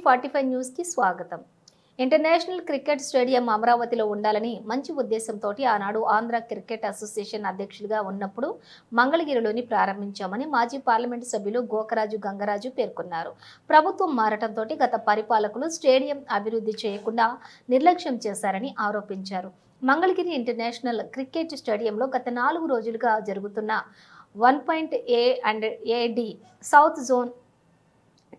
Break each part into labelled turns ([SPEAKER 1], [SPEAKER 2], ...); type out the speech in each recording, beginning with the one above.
[SPEAKER 1] 45 న్యూస్కి స్వాగతం. International cricket stadium అమరావతిలో ఉండాలని మంచి ఉద్దేశంతో ఆనాడు ఆంధ్ర క్రికెట్ అసోసియేషన్ అధ్యక్షులుగా ఉన్నప్పుడు మంగళగిరిలోని ప్రారంభించామని మాజీ పార్లమెంటు సభ్యులు గోకరాజు గంగరాజు పేర్కొన్నారు. ప్రభుత్వం మారటంతో గత పరిపాలకులు స్టేడియం అభివృద్ధి చేయకుండా నిర్లక్ష్యం చేశారని ఆరోపించారు. మంగళగిరి ఇంటర్నేషనల్ క్రికెట్ స్టేడియంలో గత 4 రోజులుగా జరుగుతున్న 1.A and AD south zone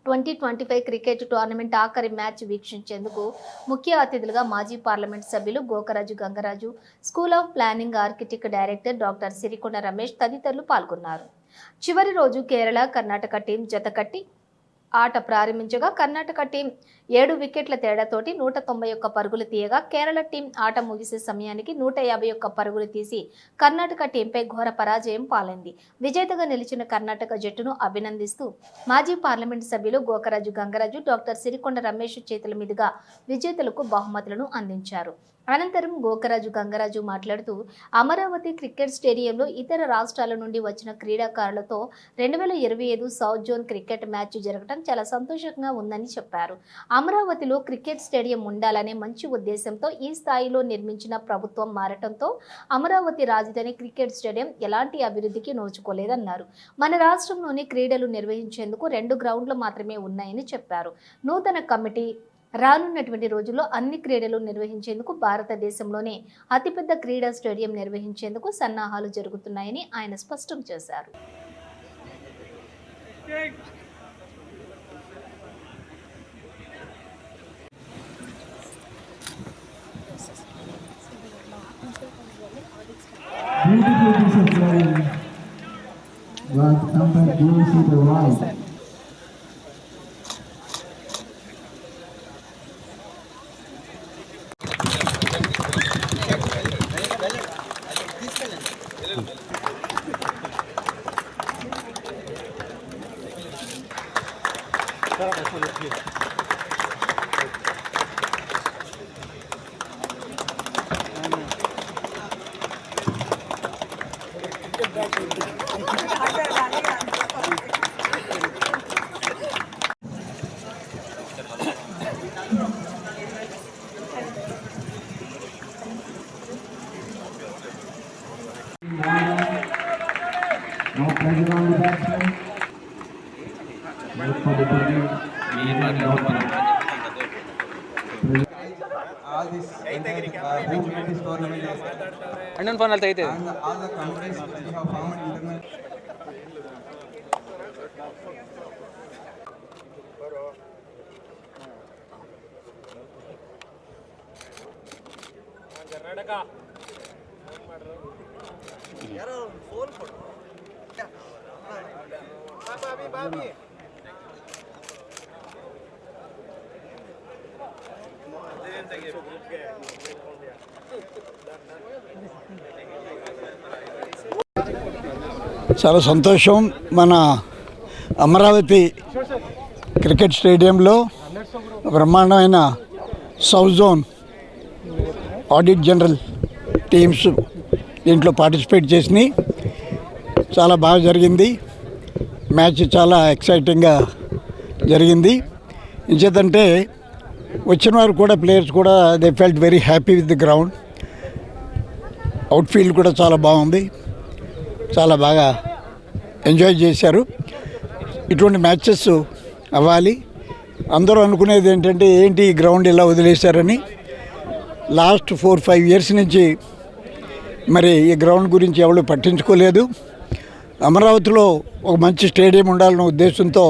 [SPEAKER 1] 2025 cricket tournament ఆఖరి మ్యాచ్ వీక్షించేందుకు ముఖ్య అతిథులుగా మాజీ పార్లమెంట్ సభ్యులు Gokaraju Gangaraju, school of planning architect director doctor Sirikonda Ramesh తదితరులు పాల్గొన్నారు. చివరి రోజు కేరళ, కర్ణాటక టీం జతకట్టి ఆట ప్రారంభించగా కర్ణాటక టీం 7 వికెట్ల తేడాతోటి 191 పరుగులు తీయగా కేరళ టీం ఆట ముగిసే సమయానికి 151 పరుగులు తీసి కర్ణాటక టీంపై ఘోర పరాజయం పాలైంది. విజేతగా నిలిచిన కర్ణాటక జట్టును అభినందిస్తూ మాజీ పార్లమెంటు సభ్యులు గోకరాజు గంగరాజు, డాక్టర్ సిరికొండ రమేష్ చేతుల మీదుగా విజేతలకు బహుమతులను అందించారు. అనంతరం గోకరాజు గంగరాజు మాట్లాడుతూ అమరావతి క్రికెట్ స్టేడియంలో ఇతర రాష్ట్రాల నుండి వచ్చిన క్రీడాకారులతో 2025 సౌత్ జోన్ క్రికెట్ మ్యాచ్ జరగడం చాలా సంతోషంగా ఉందని చెప్పారు. అమరావతిలో క్రికెట్ స్టేడియం ఉండాలనే మంచి ఉద్దేశంతో ఈ స్థాయిలో నిర్మించిన ప్రభుత్వం మారటంతో అమరావతి రాజధాని క్రికెట్ స్టేడియం ఎలాంటి అభివృద్ధికి నోచుకోలేదన్నారు. మన రాష్ట్రంలోని క్రీడలు నిర్వహించేందుకు 2 గ్రౌండ్లు మాత్రమే ఉన్నాయని చెప్పారు. నూతన కమిటీ రానున్నటువంటి రోజుల్లో అన్ని క్రీడలు నిర్వహించేందుకు భారతదేశంలోనే అతిపెద్ద క్రీడా స్టేడియం నిర్వహించేందుకు సన్నాహాలు జరుగుతున్నాయని ఆయన స్పష్టం చేశారు.
[SPEAKER 2] All this this tournament is
[SPEAKER 3] and all the
[SPEAKER 2] countries we have found international. Karnataka yaro phone photo babi
[SPEAKER 4] చాలా సంతోషం. మన అమరావతి క్రికెట్ స్టేడియంలో బ్రహ్మాండమైన south zone audit general teams దీంట్లో పార్టిసిపేట్ చేసినాయి. చాలా బాగా జరిగింది. మ్యాచ్ చాలా ఎక్సైటింగ్గా జరిగింది. ఇంచేతంటే వచ్చిన వారు కూడా ప్లేయర్స్ కూడా they felt very happy with the ground. Outfield కూడా చాలా బాగుంది. చాలా బాగా ఎంజాయ్ చేశారు. ఇటువంటి మ్యాచెస్ అవ్వాలి. అందరూ అనుకునేది ఏంటంటే ఏంటి ఈ గ్రౌండ్ ఇలా వదిలేశారని. లాస్ట్ 4-5 ఇయర్స్ నుంచి మరి ఈ గ్రౌండ్ గురించి ఎవరు పట్టించుకోలేదు. అమరావతిలో ఒక మంచి స్టేడియం ఉండాలన్న ఉద్దేశంతో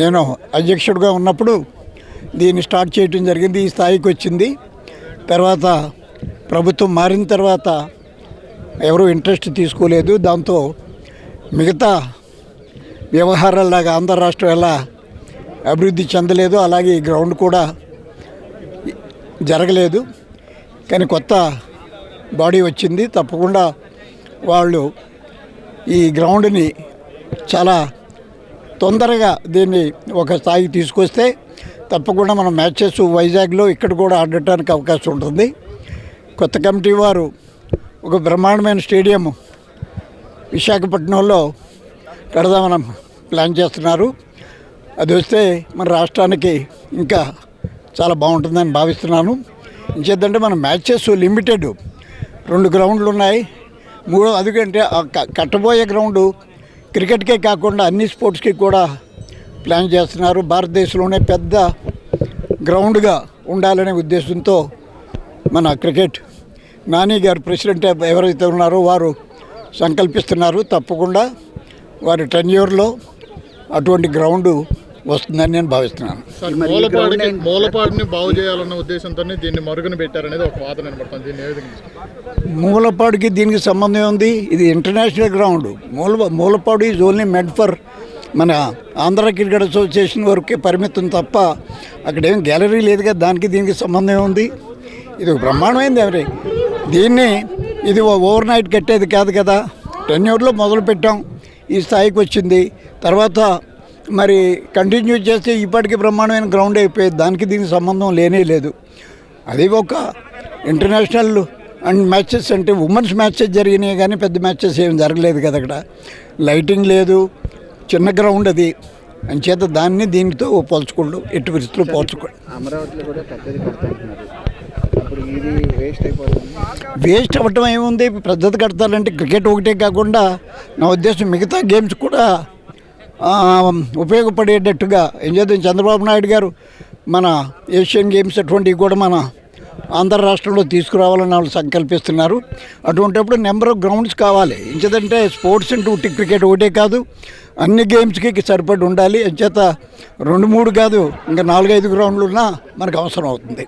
[SPEAKER 4] నేను అధ్యక్షుడిగా ఉన్నప్పుడు దీన్ని స్టార్ట్ చేయడం జరిగింది. ఈ స్థాయికి వచ్చింది. తర్వాత ప్రభుత్వం మారిన తర్వాత ఎవరు ఇంట్రెస్ట్ తీసుకోలేదు. దాంతో మిగతా వ్యవహారాల్లాగా ఆంధ్ర రాష్ట్రం ఎలా అభివృద్ధి చెందలేదు అలాగే ఈ గ్రౌండ్ కూడా జరగలేదు. కానీ కొత్త బాడీ వచ్చింది. తప్పకుండా వాళ్ళు ఈ గ్రౌండ్ని చాలా తొందరగా దీన్ని ఒక స్థాయికి తీసుకొస్తే తప్పకుండా మనం మ్యాచెస్ వైజాగ్లో ఇక్కడ కూడా ఆడటానికి అవకాశం ఉంటుంది. కొత్త కమిటీ వారు ఒక బ్రహ్మాండమైన స్టేడియం విశాఖపట్నంలో కడదామని ప్లాన్ చేస్తున్నారు. అది వస్తే మన రాష్ట్రానికి ఇంకా చాలా బాగుంటుందని భావిస్తున్నాను. ఇంకేంటంటే మన మ్యాచెస్ లిమిటెడ్ 2 గ్రౌండ్లు ఉన్నాయి. అందుకంటే కట్టబోయే గ్రౌండు క్రికెట్కే కాకుండా అన్ని స్పోర్ట్స్కి కూడా ప్లాన్ చేస్తున్నారు. భారతదేశంలోనే పెద్ద గ్రౌండ్గా ఉండాలనే ఉద్దేశంతో మన క్రికెట్ నాని గారు ప్రెసిడెంట్ ఎవరైతే ఉన్నారో వారు సంకల్పిస్తున్నారు. తప్పకుండా వారి టెన్యూర్లో అటువంటి గ్రౌండ్ వస్తుందని నేను భావిస్తున్నాను.
[SPEAKER 3] మూలపాడుని బాగు చేయాలన్న ఉద్దేశంతోనే దీన్ని మరుగున పెట్టారనేది ఒక వాదన వినపడుతుంది. దీన్ని ఏ విధంగా
[SPEAKER 4] మూలపాడుకి దీనికి సంబంధం ఉంది. ఇది international ground. Mulapadu is only made for మన ఆంధ్ర క్రికెట్ అసోసియేషన్ వరకే పరిమితం తప్ప అక్కడేం గ్యాలరీ లేదుగా. దానికి దీనికి సంబంధం ఉంది. ఇది ఒక బ్రహ్మాండమైంది. ఇది ఓవర్ నైట్ కట్టేది కాదు కదా. టెన్యూర్లో మొదలు పెట్టాం, ఈ స్థాయికి వచ్చింది. తర్వాత మరి కంటిన్యూ చేస్తే ఇప్పటికీ బ్రహ్మాండమైన గ్రౌండ్ అయిపోయేది. దానికి దీనికి సంబంధం లేనే లేదు. అది ఒక ఇంటర్నేషనల్ అండ్ మ్యాచెస్ అంటే ఉమెన్స్ మ్యాచెస్ జరిగినాయి కానీ పెద్ద మ్యాచెస్ ఏం జరగలేదు కదా. అక్కడ లైటింగ్ లేదు, చిన్న గ్రౌండ్ అది. అంచేత దాన్ని దీనితో పోల్చుకోండు, ఎట్టి పరిస్థితుల్లో పోల్చుకోండి.
[SPEAKER 5] అమరావతిలో కూడా పెద్దది కడతాంటున్నారు. అప్పుడు ఇది వేస్ట్ అయిపోతుంది.
[SPEAKER 4] వేస్ట్ అవ్వటం ఏముంది, పెద్దది కడతారంటే క్రికెట్ ఒకటే కాకుండా నా ఉద్దేశం మిగతా గేమ్స్ కూడా ఉపయోగపడేటట్టుగా ఏం చేద్దాం. చంద్రబాబు నాయుడు గారు మన ఏషియన్ గేమ్స్ అటువంటివి కూడా మన ఆంధ్ర రాష్ట్రంలో తీసుకురావాలని వాళ్ళు సంకల్పిస్తున్నారు. అటువంటిప్పుడు నెంబర్ ఆఫ్ గ్రౌండ్స్ కావాలి. ఇంచేదంటే స్పోర్ట్స్ అంటూ క్రికెట్ ఒకటే కాదు, అన్ని గేమ్స్కి సరిపడి ఉండాలి. అంచేత 2-3 కాదు, ఇంకా 4-5 గ్రౌండ్లు ఉన్నా మనకు అవసరం అవుతుంది.